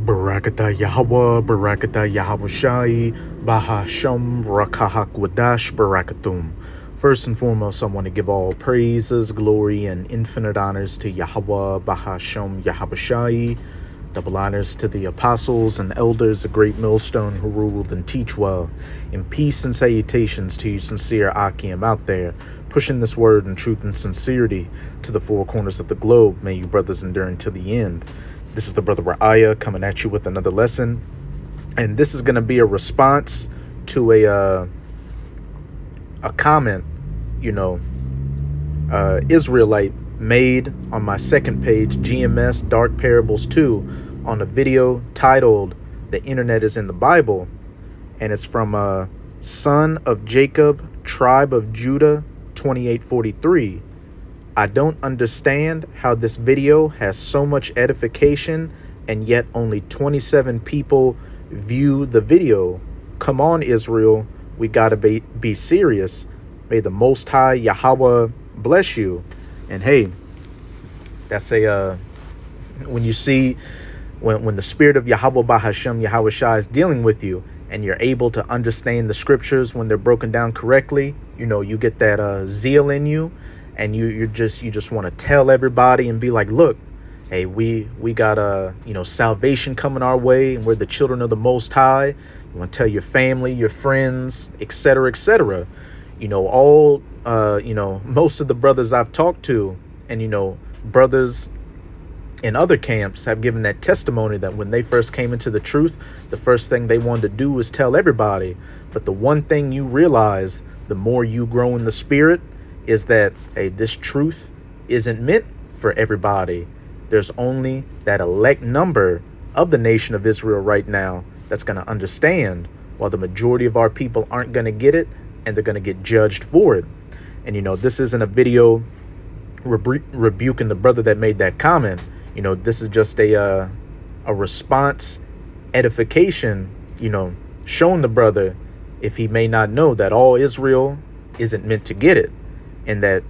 Barakatah Yahweh, Barakatah Yahweh Shai, Bahasham, Rakahak Wadash, Barakatum. First and foremost, I want to give all praises, glory, and infinite honors to Yahweh, Bahasham, Yahweh Shai. Double honors to the apostles and elders, a great millstone who ruled and teach well. And peace and salutations to you sincere Akim out there, pushing this word in truth and sincerity to the four corners of the globe. May you brothers endure until the end. This is the brother Ra'aya coming at you with another lesson. And this is going to be a response to a comment, Israelite made on my second page, GMS Dark Parables 2, on a video titled The Internet is in the Bible. And it's from Son of Jacob, Tribe of Judah, 2843. I don't understand how this video has so much edification and yet only 27 people view the video. Come on, Israel. We gotta be serious. May the Most High Yahweh bless you. And hey, that's when you see when the spirit of Yahweh Bahashem, Yahweh Shai is dealing with you and you're able to understand the scriptures when they're broken down correctly, you get that zeal in you. And you just want to tell everybody and be like, look, hey, we got salvation coming our way, and we're the children of the Most High. You want to tell your family, your friends, etc., etc. Most of the brothers I've talked to, and brothers in other camps have given that testimony that when they first came into the truth, the first thing they wanted to do was tell everybody. But the one thing you realize, the more you grow in the spirit, is that, hey, this truth isn't meant for everybody. There's only that elect number of the nation of Israel right now that's going to understand, while the majority of our people aren't going to get it, and they're going to get judged for it. And, this isn't a video rebuking the brother that made that comment. This is just a response, edification, showing the brother, if he may not know, that all Israel isn't meant to get it. And that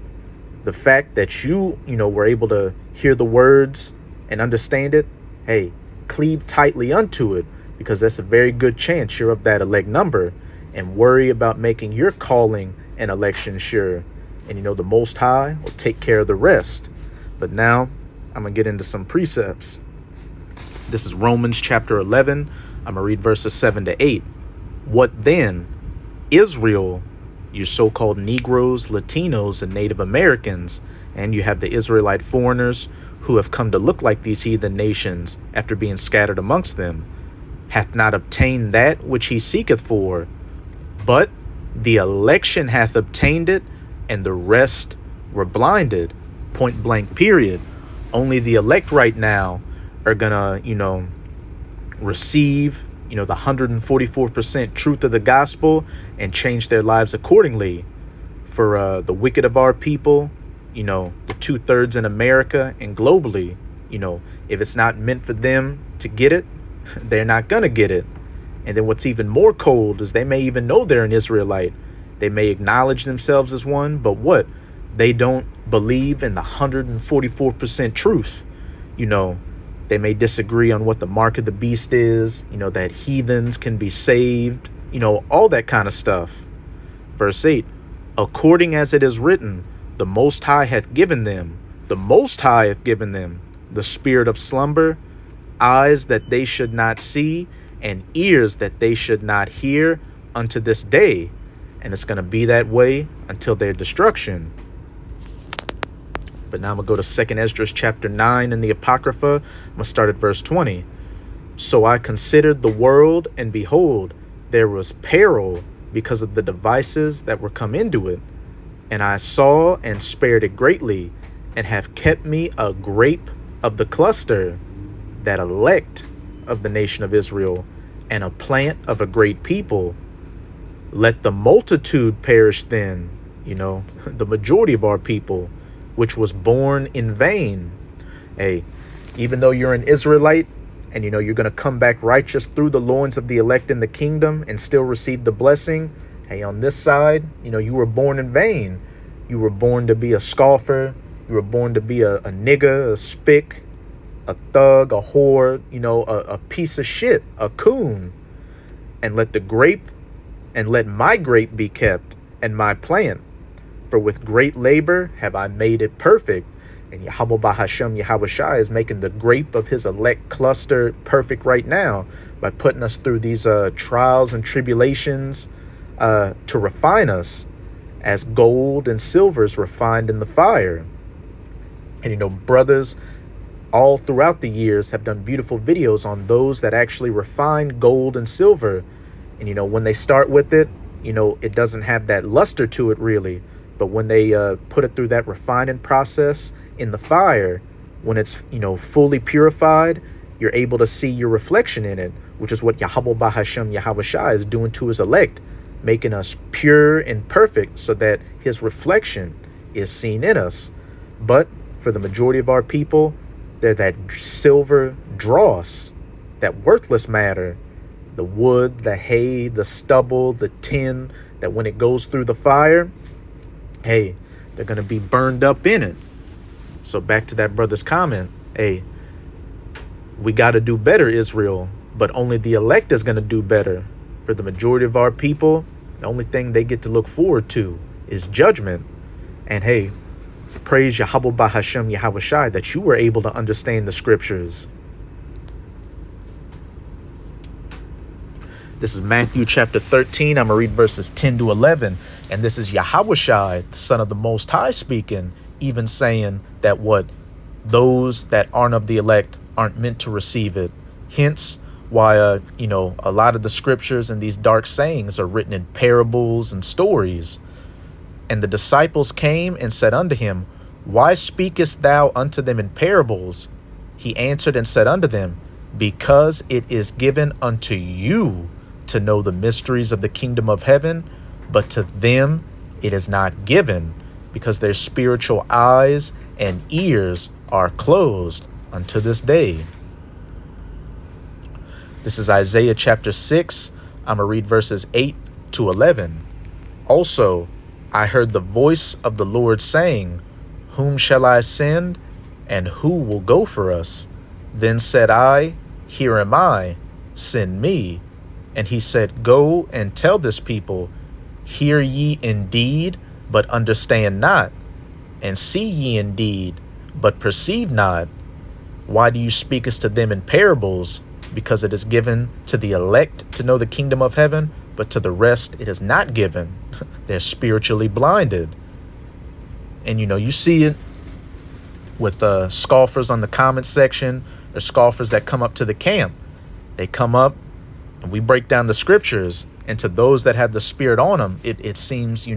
the fact that you were able to hear the words and understand it, hey, cleave tightly unto it, because that's a very good chance you're of that elect number, and worry about making your calling and election sure. And the Most High will take care of the rest. But now I'm going to get into some precepts. This is Romans chapter 11. I'm going to read verses 7 to 8. What then? Israel, you so-called Negroes, Latinos, and Native Americans, and you have the Israelite foreigners who have come to look like these heathen nations after being scattered amongst them, hath not obtained that which he seeketh for, but the election hath obtained it, and the rest were blinded. Point blank, period. Only the elect right now are gonna, receive the 144% truth of the gospel and change their lives accordingly. For the wicked of our people, the 2/3 in America and globally, if it's not meant for them to get it, they're not gonna get it. And then what's even more cold is they may even know they're an Israelite. They may acknowledge themselves as one, but what? They don't believe in the 144% truth. They may disagree on what the mark of the beast is, that heathens can be saved, all that kind of stuff. Verse 8, according as it is written, the Most High hath given them, the spirit of slumber, eyes that they should not see, and ears that they should not hear unto this day. And it's going to be that way until their destruction. But now I'm going to go to 2nd Esdras chapter 9 in the Apocrypha. I'm going to start at verse 20. So I considered the world, and behold, there was peril because of the devices that were come into it. And I saw and spared it greatly, and have kept me a grape of the cluster, that elect of the nation of Israel, and a plant of a great people. Let the multitude perish then, the majority of our people, which was born in vain. Hey, even though you're an Israelite and you're going to come back righteous through the loins of the elect in the kingdom and still receive the blessing, hey, on this side, you were born in vain. You were born to be a scoffer. You were born to be a nigger, a spick, a thug, a whore, a piece of shit, a coon, and let my grape be kept, and my plant. For with great labor have I made it perfect. And Yahweh Bahashem Yahweh Shai is making the grape of his elect cluster perfect right now by putting us through these trials and tribulations to refine us as gold and silver is refined in the fire. And brothers all throughout the years have done beautiful videos on those that actually refine gold and silver. And when they start with it, it doesn't have that luster to it really. But when they put it through that refining process in the fire, when it's fully purified, you're able to see your reflection in it, which is what Yahweh Bahashem Yahweh Shai is doing to his elect, making us pure and perfect so that his reflection is seen in us. But for the majority of our people, they're that silver dross, that worthless matter, the wood, the hay, the stubble, the tin, that when it goes through the fire, hey, they're going to be burned up in it. So back to that brother's comment, hey, we got to do better, Israel, but only the elect is going to do better. For the majority of our people, the only thing they get to look forward to is judgment. And hey, praise Yahweh Bahashem Yahweh Shai that you were able to understand the scriptures. This is Matthew chapter 13. I'm going to read verses 10 to 11. And this is Yahweh Shai, the Son of the Most High, speaking, even saying that those that aren't of the elect aren't meant to receive it. Hence why, a lot of the scriptures and these dark sayings are written in parables and stories. And the disciples came and said unto him, Why speakest thou unto them in parables? He answered and said unto them, Because it is given unto you to know the mysteries of the kingdom of heaven, but to them it is not given, because their spiritual eyes and ears are closed unto this day. This is Isaiah chapter 6. I'm going to read verses 8 to 11. Also, I heard the voice of the Lord saying, Whom shall I send, and who will go for us? Then said I, Here am I, send me. And he said, Go and tell this people, Hear ye indeed, but understand not, and see ye indeed, but perceive not. Why do you speak as to them in parables? Because it is given to the elect to know the kingdom of heaven, but to the rest it is not given. They're spiritually blinded. And you see it with scoffers on the comment section, or scoffers that come up to the camp. They come up and we break down the scriptures, and to those that have the spirit on them, it seems,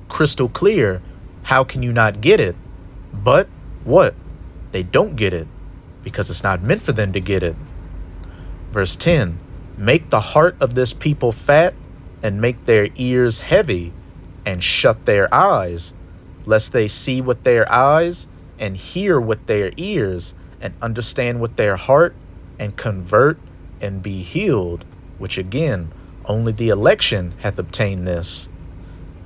crystal clear. How can you not get it? But what? They don't get it because it's not meant for them to get it. Verse 10, Make the heart of this people fat, and make their ears heavy, and shut their eyes, lest they see with their eyes, and hear with their ears, and understand with their heart, and convert, and be healed. Which again, only the election hath obtained this.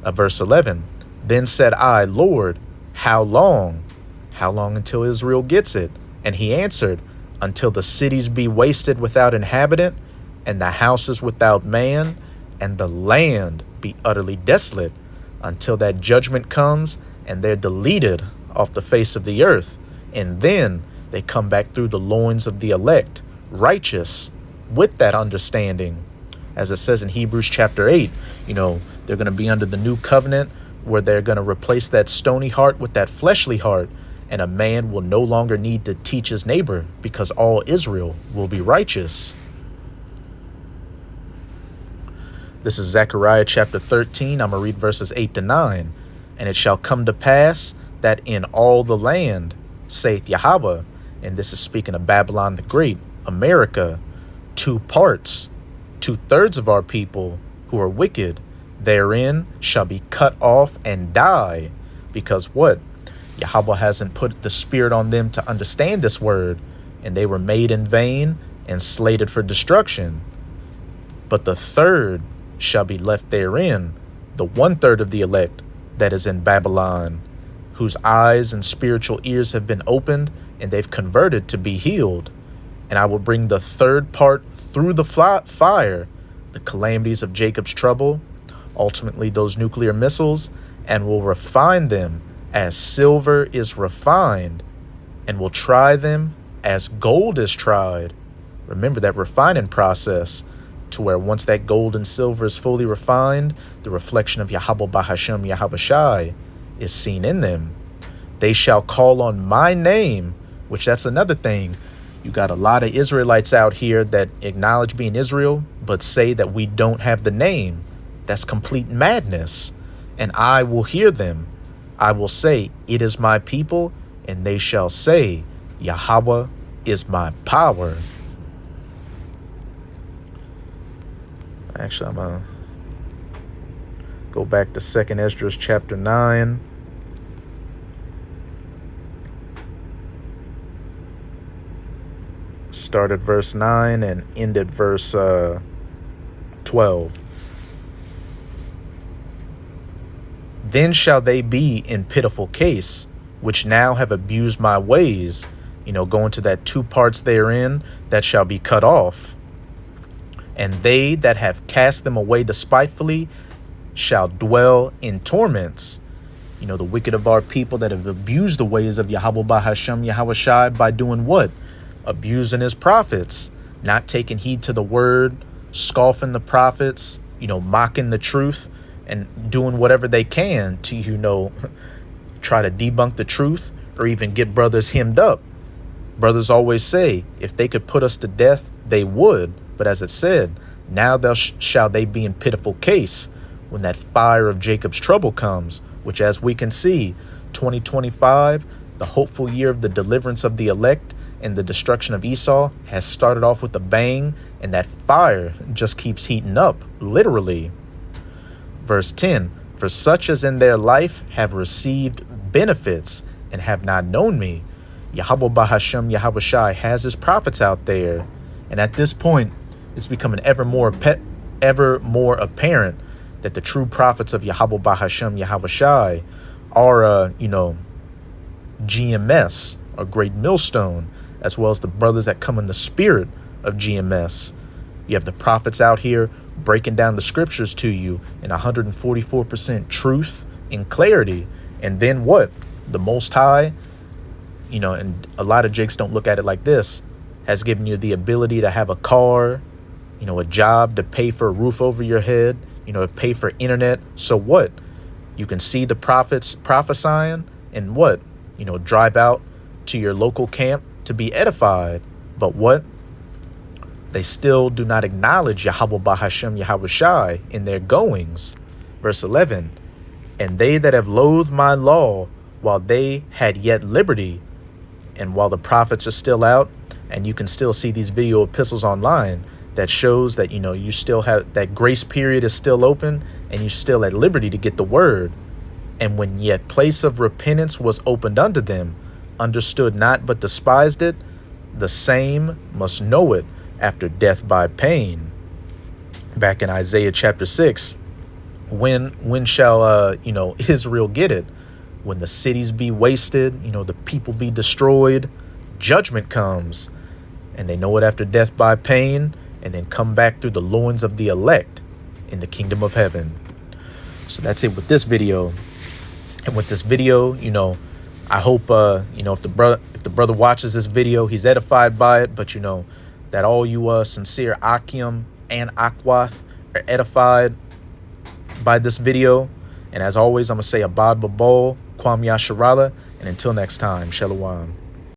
Verse 11, Then said I, Lord, how long? How long until Israel gets it? And he answered, Until the cities be wasted without inhabitant, and the houses without man, and the land be utterly desolate, until that judgment comes, and they're deleted off the face of the earth. And then they come back through the loins of the elect, righteous, with that understanding. As it says in Hebrews chapter 8, they're going to be under the new covenant, where they're going to replace that stony heart with that fleshly heart, and a man will no longer need to teach his neighbor, because all Israel will be righteous. This is Zechariah chapter 13. I'm going to read verses 8 to 9. And it shall come to pass that in all the land, saith Yahweh, and this is speaking of Babylon the Great, America, 2 parts, 2/3 of our people who are wicked, therein shall be cut off and die. Because what? Yahweh hasn't put the spirit on them to understand this word, and they were made in vain and slated for destruction. But the third shall be left therein, the 1/3 of the elect that is in Babylon. whose eyes and spiritual ears have been opened and they've converted to be healed. And I will bring the third part through the fire, the calamities of Jacob's trouble, ultimately those nuclear missiles, and will refine them as silver is refined, and will try them as gold is tried. Remember that refining process, to where once that gold and silver is fully refined, the reflection of Yahweh Bahashem Yahweh Shai is seen in them. They shall call on my name, which that's another thing. You got a lot of Israelites out here that acknowledge being Israel, but say that we don't have the name. That's complete madness. And I will hear them. I will say, it is my people, and they shall say, Yahweh is my power. Actually, I'm going to go back to 2nd Esdras chapter 9. Start at verse 9 and end at verse 12. Then shall they be in pitiful case, which now have abused my ways. Going to that 2 parts therein, that shall be cut off. And they that have cast them away despitefully shall dwell in torments. The wicked of our people that have abused the ways of Yahweh Bahashem Yahweh Shai by doing what? Abusing his prophets, not taking heed to the word, scoffing the prophets, mocking the truth, and doing whatever they can to, try to debunk the truth or even get brothers hemmed up. Brothers always say, if they could put us to death, they would. But as it said, now shall they be in pitiful case when that fire of Jacob's trouble comes, which, as we can see, 2025, the hopeful year of the deliverance of the elect and the destruction of Esau, has started off with a bang, and that fire just keeps heating up, literally. Verse 10, for such as in their life have received benefits and have not known me. Yahweh Bahashem Yahweh Shai has his prophets out there, and at this point, it's becoming ever more apparent that the true prophets of Yahweh Bahashem Yahweh Shai are, GMS, a great millstone, as well as the brothers that come in the spirit of GMS. You have the prophets out here breaking down the scriptures to you in 144% truth and clarity. And then what? The Most High, and a lot of Jakes don't look at it like this, has given you the ability to have a car, a job, to pay for a roof over your head, to pay for internet. So what? You can see the prophets prophesying and what? Drive out to your local camp to be edified. But what? They still do not acknowledge Yahweh Bahashem Yahweh Shai in their goings. Verse 11, and they that have loathed my law while they had yet liberty, and while the prophets are still out, and you can still see these video epistles online that shows that, you still have that grace period is still open and you're still at liberty to get the word. And when yet place of repentance was opened unto them, understood not but despised it, the same must know it after death by pain. Back in Isaiah chapter 6, when shall Israel get it? When the cities be wasted, the people be destroyed, judgment comes, and they know it after death by pain, and then come back through the loins of the elect in the kingdom of heaven. So that's it with this video. And with this video, I hope if the brother watches this video, he's edified by it. But that all you sincere Akim and Akwath are edified by this video. And as always, I'm gonna say Abad Babol, Kwam Yasharala, and until next time, Shalom.